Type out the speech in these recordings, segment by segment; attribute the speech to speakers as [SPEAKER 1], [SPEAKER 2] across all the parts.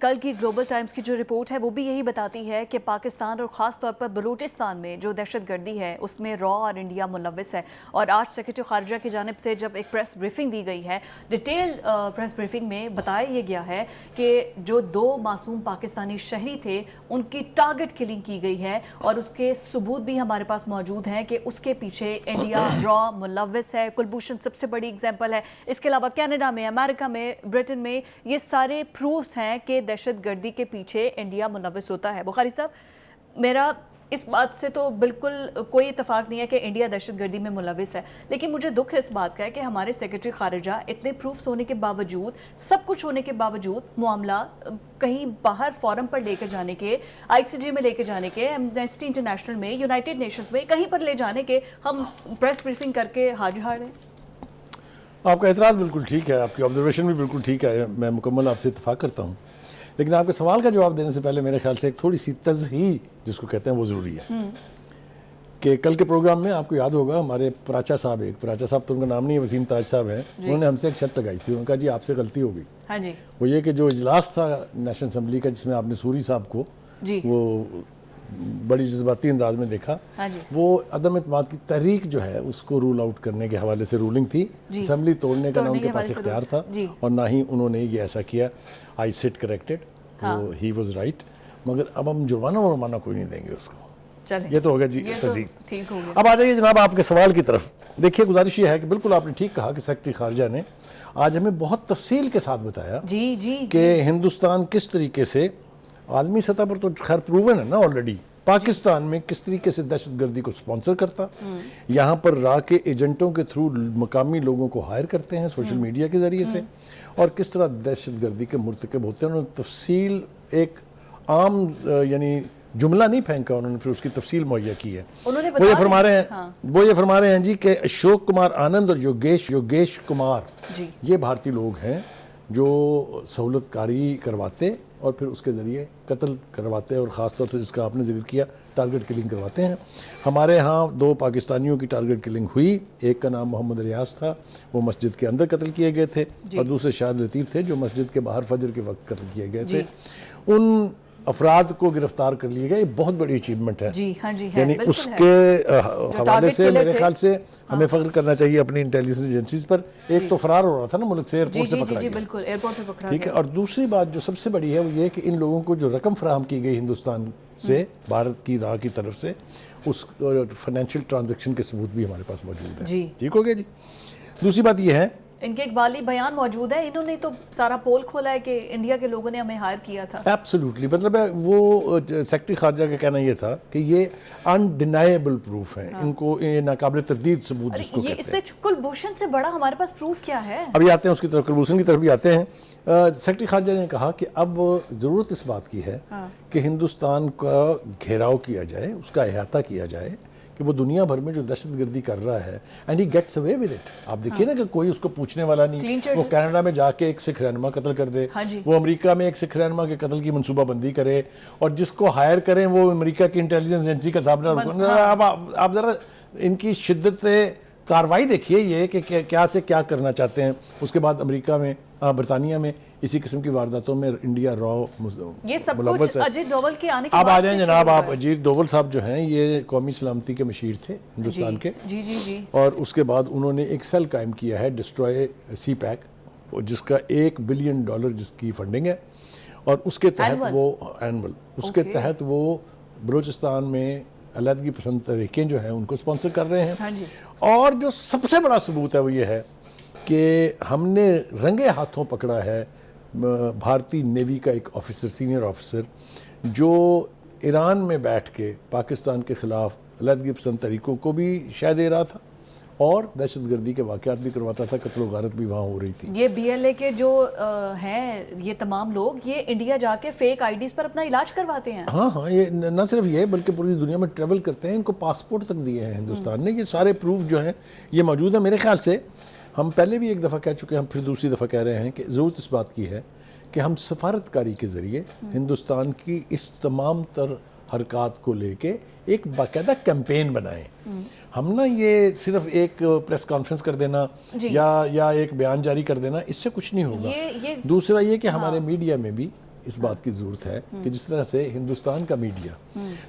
[SPEAKER 1] कल की global times की जो रिपोर्ट है वो भी यही बताती है कि पाकिस्तान और ख़ास तौर पर बलूचिस्तान में जो दहशतगर्दी है उसमें रॉ और इंडिया मुलव्वस है। और आज सेक्रेटरी खारजा की जानिब से जब एक प्रेस ब्रीफिंग दी गई है, डिटेल प्रेस ब्रीफिंग में बताया ये गया है कि जो 2 मासूम पाकिस्तानी शहरी थे उनकी टारगेट किलिंग की गई है और उसके सबूत भी हमारे पास मौजूद हैं कि उसके पीछे इंडिया रॉ मुलव्वस है। कुलभूषण सबसे बड़ी एग्जाम्पल है। इसके अलावा कनाडा में, अमेरिका में, ब्रिटेन में ये सारे प्रूफ्स हैं कि दहशतगर्दी के पीछे इंडिया मुलव्वस होता है। बुखारी साहब, मेरा इस बात से तो बिल्कुल कोई इतफाक नहीं है कि इंडिया दहशतगर्दी में मुलव्वस है, लेकिन मुझे दुख इस बात का है कि हमारे सेक्रेटरी खारजा इतने प्रूफ्स होने के बावजूद, सब कुछ होने के बावजूद, मामला कहीं बाहर फोरम पर लेकर जाने के, आईसीजे में लेकर जाने के, एमनेस्टी इंटरनेशनल में, यूनाइटेड नेशंस में, कहीं पर ले जाने के हम प्रेस ब्रीफिंग करके हाजिर हैं।
[SPEAKER 2] आपका एतराज़ बिल्कुल ठीक है, आपकी ऑब्जर्वेशन भी बिल्कुल ठीक है, मैं मुकम्मल आपसे इत्तेफाक करता हूँ। लेकिन आपके सवाल का जवाब देने से पहले मेरे ख्याल से एक थोड़ी सी तज़हीर जिसको कहते हैं वो ज़रूरी है कि कल के प्रोग्राम में आपको याद होगा हमारे पराचा साहब तो उनका नाम नहीं है, वसीम ताज साहब हैं, उन्होंने हमसे एक शर्त लगाई थी। उन्होंने कहा जी आपसे गलती हो गई। हाँ जी। वो ये कि जो इजलास था नेशनल असम्बली का जिसमें आपने सूरी साहब को वो बड़ी जज्बाती अंदाज में देखा, हाँ जी। वो अदम एतमाद की तहरीक जो है उसको रूल आउट करने के हवाले से रूलिंग थी। असम्बली तोड़ने का ना उनके पास इख्तियार था और ना ही उन्होंने ये ऐसा किया। I sit corrected, he was right, मगर अब हम जुर्माना कोई नहीं देंगे उसको। ये तो हो गया जी तज़हीर। तो अब आ जाइए जनाब आपके सवाल की तरफ। देखिए, गुजारिश ये है कि बिल्कुल आपने ठीक कहा कि सेक्रेटरी खारजा ने आज हमें बहुत तफसील के साथ बताया कि हिंदुस्तान किस तरीके से आलमी सतह पर तो खैर प्रूवन है ना ऑलरेडी, पाकिस्तान में किस तरीके से दहशतगर्दी को स्पॉन्सर करता, यहाँ पर रा के एजेंटों के थ्रू मकामी लोगों को हायर करते हैं सोशल मीडिया के ज़रिए से, और किस तरह दहशतगर्दी के मुर्तकब होते हैं। उन्होंने तफसील एक आम यानी जुमला नहीं फेंका, उन्होंने फिर उसकी तफसील मुहैया की है। वो ये फरमा रहे हैं जी कि अशोक कुमार आनंद और योगेश कुमार ये भारतीय लोग हैं जो सहूलतकारी करवाते और फिर उसके ज़रिए कत्ल करवाते हैं, और ख़ास तौर से जिसका आपने जिक्र किया टारगेट किलिंग करवाते हैं। हमारे यहाँ 2 पाकिस्तानियों की टारगेट किलिंग हुई, एक का नाम मोहम्मद रियाज था, वो मस्जिद के अंदर कत्ल किए गए थे, और दूसरे शाहिद लतीफ़ थे जो मस्जिद के बाहर फजर के वक्त कत्ल किए गए थे। उन अफराद को गिरफ्तार कर लिए गए, बहुत बड़ी अचीवमेंट है। यानी उसके हवाले से मेरे ख्याल से हमें फ़ख्र करना चाहिए अपनी इंटेलिजेंस एजेंसीज पर। एक तो फरार हो रहा था ना मुल्क से, एयरपोर्ट से पकड़ा गया, ठीक है। और दूसरी बात जो सबसे बड़ी है वो ये कि इन लोगों को जो रकम फराहम की गई हिंदुस्तान से भारत की राह की तरफ से, उस फाइनेंशियल ट्रांजेक्शन के सबूत भी हमारे पास मौजूद है। ठीक हो गया जी। दूसरी बात यह है,
[SPEAKER 1] इनके इकबाली बयान मौजूद है, इन्होंने तो सारा पोल खोला है कि इंडिया के लोगों ने हमें हायर किया था।
[SPEAKER 2] एब्सोल्युटली, मतलब वो सेक्रेटरी खारजा का कहना ये था कि ये अनडिनाएबल प्रूफ है, इनको ये नाकाबिल तरदीद सबूत जिसको कहते हैं।
[SPEAKER 1] इससे कुलभूषण से बड़ा हमारे पास प्रूफ क्या है?
[SPEAKER 2] अभी आते हैं उसकी तरफ, कुलभूषण की तरफ भी आते हैं। सेक्रेटरी खारजा ने कहा कि अब ज़रूरत इस बात की है कि हिंदुस्तान का घेराव किया जाए, उसका अहाता किया जाए कि वो दुनिया भर में जो दहशतगर्दी कर रहा है, and he gets away with it. आप देखिए ना कि कोई उसको पूछने वाला नहीं। वो कनाडा में जाके एक सिख रहनुमा कत्ल कर दे, वो अमेरिका में एक सिख रहनुमा के कत्ल की मनसूबाबंदी करे, और जिसको हायर करें वो अमेरिका की इंटेलिजेंस एजेंसी का सामना। अब आप ज़रा इनकी शिद्दत कार्रवाई देखिए, ये कि क्या से क्या करना चाहते हैं। उसके बाद अमेरिका में, बरतानिया में इसी किस्म की वारदातों में इंडिया रॉ
[SPEAKER 1] ये सब कुछ अजीत डोवल के आने के
[SPEAKER 2] बाद। अब आ जाएं जनाब आप, अजीत डोवल साहब जो हैं ये कौमी सलामती के मशीर थे हिंदुस्तान के, और उसके बाद उन्होंने एक सेल कायम किया है डिस्ट्रॉय सी पैक, जिसका $1 बिलियन जिसकी फंडिंग है, और उसके तहत वो एनुअल उसके तहत वो बलूचिस्तान में अलहदगी पसंद तरीकें जो हैं उनको स्पॉन्सर कर रहे हैं। और जो सबसे बड़ा सबूत है वो ये है कि हमने रंगे हाथों पकड़ा है भारतीय नेवी का एक ऑफिसर, सीनियर ऑफिसर, जो ईरान में बैठ के पाकिस्तान के ख़िलाफ़ अलहदगी पसंद तरीक़ों को भी शय दे रहा था और दहशतगर्दी के वाक़यात भी करवाता था, कत्ल गारत भी वहाँ हो रही थी।
[SPEAKER 1] ये BLA के जो हैं ये तमाम लोग, ये इंडिया जाके फेक IDs पर अपना इलाज करवाते हैं।
[SPEAKER 2] हाँ, ये न सिर्फ ये बल्कि पूरी दुनिया में ट्रेवल करते हैं, इनको पासपोर्ट तक दिए हैं हिंदुस्तान ने। ये सारे प्रूफ जो हैं ये मौजूद है। मेरे ख्याल से हम पहले भी एक दफ़ा कह चुके हैं, हम फिर दूसरी दफ़ा कह रहे हैं कि ज़रूरत इस बात की है कि हम सफारतकारी के ज़रिए हिंदुस्तान की इस तमाम तर हरकत को लेके एक बाकायदा कैंपेन बनाएं। हम ना ये सिर्फ एक प्रेस कॉन्फ्रेंस कर देना या एक बयान जारी कर देना, इससे कुछ नहीं होगा। दूसरा ये कि हमारे मीडिया में भी इस बात की ज़रूरत है कि जिस तरह से हिंदुस्तान का मीडिया,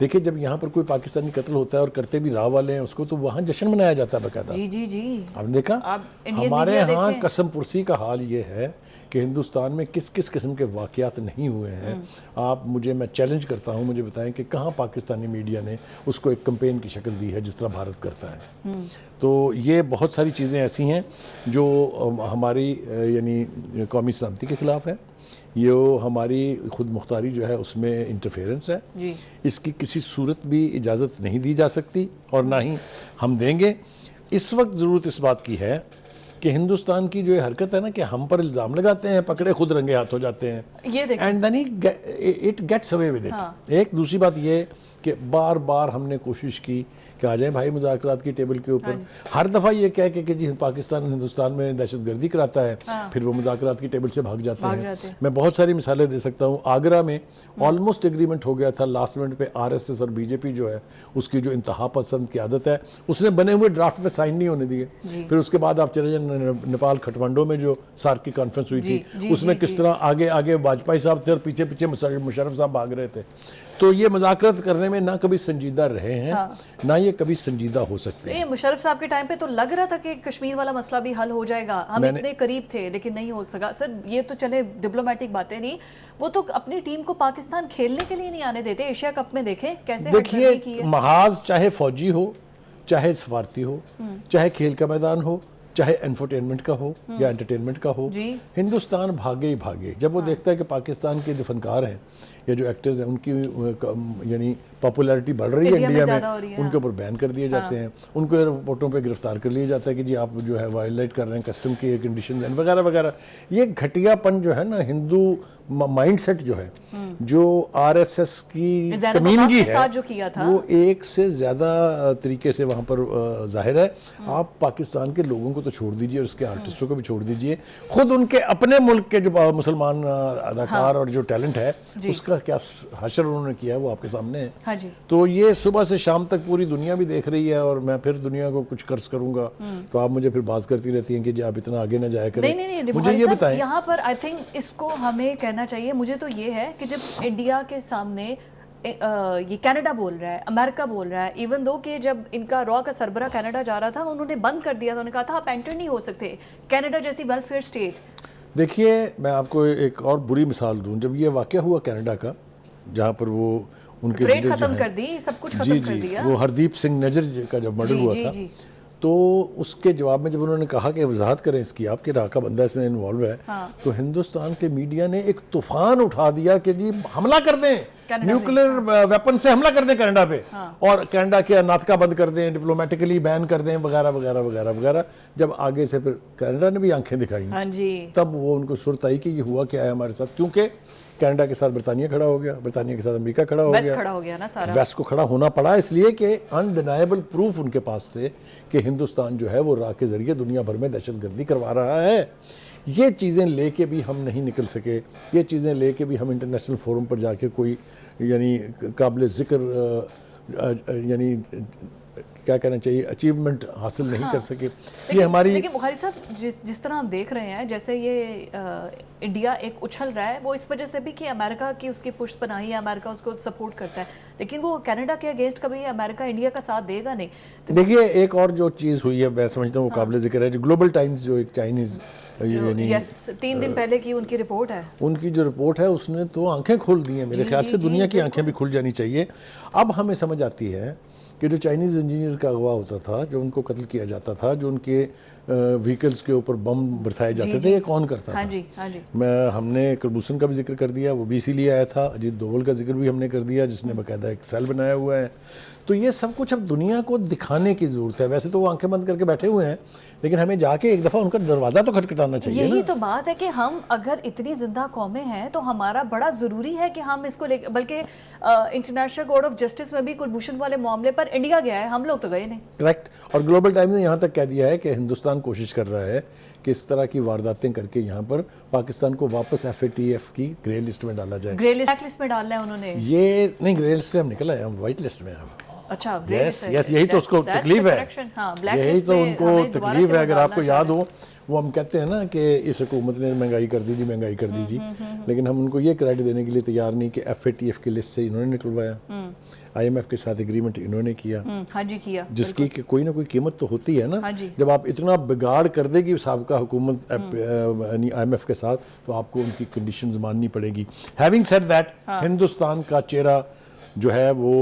[SPEAKER 2] देखिए जब यहाँ पर कोई पाकिस्तानी कत्ल होता है और करते भी राह वाले हैं उसको, तो वहाँ जश्न मनाया जाता है बाकायदा।
[SPEAKER 1] जी जी जी,
[SPEAKER 2] आपने देखा
[SPEAKER 1] आप इंडियन
[SPEAKER 2] हमारे
[SPEAKER 1] मीडिया
[SPEAKER 2] यहाँ
[SPEAKER 1] देखें।
[SPEAKER 2] कसम पुरसी का हाल ये है कि हिंदुस्तान में किस किस किस्म के वाक़यात नहीं हुए हैं। आप मुझे, मैं चैलेंज करता हूँ, मुझे बताएं कि कहाँ पाकिस्तानी मीडिया ने उसको एक कैंपेन की शक्ल दी है जिस तरह भारत करता है। तो ये बहुत सारी चीज़ें ऐसी हैं जो हमारी यानी कौमी सलामती के ख़िलाफ़ है, ये हमारी खुद मुख्तारी जो है उसमें इंटरफेरेंस है
[SPEAKER 1] जी।
[SPEAKER 2] इसकी किसी सूरत भी इजाज़त नहीं दी जा सकती और ना ही हम देंगे। इस वक्त ज़रूरत इस बात की है कि हिंदुस्तान की जो ये हरकत है ना कि हम पर इल्ज़ाम लगाते हैं, पकड़े खुद रंगे हाथ हो जाते हैं,
[SPEAKER 1] ये देखिए।
[SPEAKER 2] And then it gets away with it. एक दूसरी बात ये कि बार बार हमने कोशिश की कि आ जाए भाई मुज़ाकरात की टेबल के ऊपर, हर दफ़ा ये कह के कि जी पाकिस्तान हिंदुस्तान में दहशतगर्दी कराता है, फिर वो मुज़ाकरात की टेबल से भाग जाते हैं। मैं बहुत सारी मिसालें दे सकता हूँ। आगरा में ऑलमोस्ट एग्रीमेंट हो गया था, लास्ट मिनट पे आरएसएस और बीजेपी जो है उसकी जो इंतहा पसंद की आदत है उसने बने हुए ड्राफ्ट में साइन नहीं होने दिए। फिर उसके बाद आप चले जाए नेपाल खटमंडो में जो सार्क की कॉन्फ्रेंस हुई थी उसमें किस तरह आगे आगे वाजपेयी साहब थे और पीछे पीछे मुशर्रफ साहब भाग रहे थे। तो ये मुज़ाकरात करने में ना कभी संजीदा रहे हैं, ना ये कभी संजीदा हो सकते हैं।
[SPEAKER 1] मुशर्रफ साहब के टाइम पे तो लग रहा था कि कश्मीर वाला मसला भी हल हो जाएगा, हम इतने करीब थे, लेकिन नहीं हो सका। सर ये तो चले डिप्लोमेटिक बातें नहीं, वो तो अपनी टीम को पाकिस्तान खेलने के लिए नहीं आने देते। एशिया कप में देखें कैसे
[SPEAKER 2] देखिए
[SPEAKER 1] की है।
[SPEAKER 2] महाज चाहे फौजी हो, चाहे सफारती हो, चाहे खेल का मैदान हो, चाहे एंटरटेनमेंट का हो या एंटरटेनमेंट का हो, हिंदुस्तान भागे ही भागे। जब वो देखता है कि पाकिस्तान के जो फनकार हैं या जो एक्टर्स हैं उनकी यानी पॉपुलैरिटी बढ़ रही है इंडिया में, उनके ऊपर बैन कर दिए जाते हैं, उनको एयरपोर्टों पे गिरफ्तार कर लिया जाता है कि जी आप जो है वायलेट कर रहे हैं कस्टम की कंडीशन वगैरह वगैरह। ये घटियापन जो है ना, हिंदू माइंडसेट जो है, जो आरएसएस की कमीनगी है,
[SPEAKER 1] जो किया था
[SPEAKER 2] वो एक से ज़्यादा तरीके से वहाँ पर जाहिर है। आप पाकिस्तान के लोगों को तो छोड़ दीजिए और उसके आर्टिस्टों को भी छोड़ दीजिए, खुद उनके अपने मुल्क के जो मुसलमान अदाकार और जो टैलेंट है उसका क्या हशर उन्होंने किया है वो आपके सामने है।
[SPEAKER 1] हाँ जी।
[SPEAKER 2] तो ये सुबह से शाम तक पूरी दुनिया भी देख रही है और मैं फिर दुनिया को कुछ कर्ज करूंगा तो आप मुझे फिर बात करती रहती हैं कि जी आप इतना आगे ना जाया करें।
[SPEAKER 1] नहीं,
[SPEAKER 2] मुझे ये बताएं
[SPEAKER 1] यहाँ पर आई थिंक इसको हमें कहना चाहिए। मुझे तो ये है कि जब इंडिया के सामने ये कनाडा बोल रहा है, अमेरिका बोल रहा है, इवन दो कि जब इनका रॉ का सरबरा कनाडा जा रहा था उन्होंने बंद कर दिया था, उन्होंने कहा था आप एंटर नहीं हो सकते, कनाडा जैसी वेलफेयर स्टेट।
[SPEAKER 2] देखिए मैं आपको एक और बुरी मिसाल दूं, जब ये वाकया हुआ कनाडा का जहाँ पर वो उनके
[SPEAKER 1] ट्रेड खत्म कर दी, सब कुछ खत्म कर दिया,
[SPEAKER 2] वो हरदीप सिंह नजर का जब मर्डर हुआ था तो उसके जवाब में जब उन्होंने कहा कि वजाहत करें इसकी, आपके राका बंदा इसमें इन्वॉल्व है, तो हिंदुस्तान के मीडिया ने एक तूफान उठा दिया कि जी हमला कर दें, न्यूक्लियर वेपन से हमला कर दें कनाडा पे, और कनाडा के नाथका बंद कर दें, डिप्लोमेटिकली बैन कर दें वगैरह वगैरह वगैरह वगैरह। जब आगे से फिर कनाडा ने भी आंखें दिखाई, तब वो उनको सुरत आई कि ये हुआ क्या है हमारे साथ, क्योंकि कनाडा के साथ बरतानिया खड़ा हो गया, बरतानिया के साथ अमेरिका खड़ा हो गया
[SPEAKER 1] ना सारा।
[SPEAKER 2] वेस्ट को खड़ा होना पड़ा इसलिए कि अनडिनाइबल प्रूफ उनके पास थे कि हिंदुस्तान जो है वो राह के जरिए दुनिया भर में दहशतगर्दी करवा रहा है। ये चीज़ें लेके भी हम नहीं निकल सके, ये चीज़ें लेके भी हम इंटरनेशनल फोरम पर जाके कोई यानी काबिल ज़िक्र यानी क्या कहना चाहिए अचीवमेंट हासिल नहीं कर सके। ये हमारी,
[SPEAKER 1] लेकिन बुखारी साहब जिस तरह हम देख रहे हैं जैसे ये इंडिया एक उछल रहा है, वो इस वजह से भी कि अमेरिका की उसकी पुष्ट पनाही है, अमेरिका उसको सपोर्ट करता है, लेकिन वो कनाडा के अगेंस्ट कभी अमेरिका इंडिया का साथ देगा नहीं। तो
[SPEAKER 2] देखिए एक और जो चीज़ हुई है मैं समझता हूँ वो काबिल ज़िक्र है, जो ग्लोबल टाइम्स जो एक चाइनीज़
[SPEAKER 1] 3 दिन पहले की उनकी रिपोर्ट है,
[SPEAKER 2] उनकी जो रिपोर्ट है उसने तो आंखें खोल दी हैं। मेरे ख्याल से दुनिया की आंखें भी खुल जानी चाहिए। अब हमें समझ आती है कि जो चाइनीज़ इंजीनियर का अगवा होता था, जो उनको कत्ल किया जाता था, जो उनके व्हीकल्स के ऊपर बम बरसाए जाते थे, ये कौन करता था? हमने कुलभूषण का भी जिक्र कर दिया, वो भी इसीलिए आया था। अजीत डोभाल का जिक्र भी हमने कर दिया जिसने बाकायदा एक सेल बनाया हुआ है। तो ये सब कुछ अब दुनिया को दिखाने की ज़रूरत है। वैसे तो वो आंखें बंद करके बैठे हुए हैं, लेकिन हमें जाके एक दफ़ा उनका दरवाज़ा तो खटखटाना चाहिए।
[SPEAKER 1] यही तो बात है कि हम अगर इतनी जिंदा कौमें हैं तो हमारा बड़ा ज़रूरी है कि हम इसको लेकर, बल्कि इंटरनेशनल कोर्ट ऑफ जस्टिस में भी कुलभूषण वाले मामले पर इंडिया गया है, हम लोग तो गए नहीं।
[SPEAKER 2] करेक्ट। और ग्लोबल टाइम्स ने यहाँ तक कह दिया है कि हिंदुस्तान कोशिश कर रहा है कि इस तरह की वारदातें करके यहाँ पर पाकिस्तान को वापस FATF की ग्रे लिस्ट में डाला जाए।
[SPEAKER 1] ग्रे लिस्ट में डालना है उन्होंने,
[SPEAKER 2] ये नहीं, ग्रे लिस्ट से हम निकल आए, हम वाइट लिस्ट में हैं।
[SPEAKER 1] अच्छा,
[SPEAKER 2] यस यस, यही तो उसको तकलीफ है, यही तो उनको तकलीफ है। अगर आपको याद हो, वो हम कहते हैं ना कि इस हुकूमत ने महंगाई कर दी जी, महंगाई कर दी जी, लेकिन हम उनको ये क्रेडिट देने के लिए तैयार नहीं कि FATF की लिस्ट से इन्होंने निकलवाया, IMF के साथ एग्रीमेंट इन्होंने किया,
[SPEAKER 1] हाँ जी किया,
[SPEAKER 2] जिसकी कि कोई ना कोई कीमत तो होती है ना।
[SPEAKER 1] हाँ जी।
[SPEAKER 2] जब आप इतना बिगाड़ कर देगी साबिका हुकूमत IMF के साथ, तो आपको उनकी कंडीशंस माननी पड़ेगी। हैविंग सेड दैट, हिंदुस्तान का चेहरा जो है वो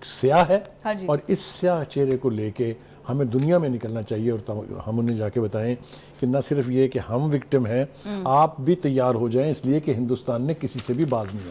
[SPEAKER 2] स्याह है,
[SPEAKER 1] हाँ जी।
[SPEAKER 2] और इस स्याह चेहरे को लेके हमें दुनिया में निकलना चाहिए, और हम उन्हें जाके बताएं कि न सिर्फ ये कि हम विक्टिम हैं, आप भी तैयार हो जाएं, इसलिए कि हिंदुस्तान ने किसी से भी बाज नहीं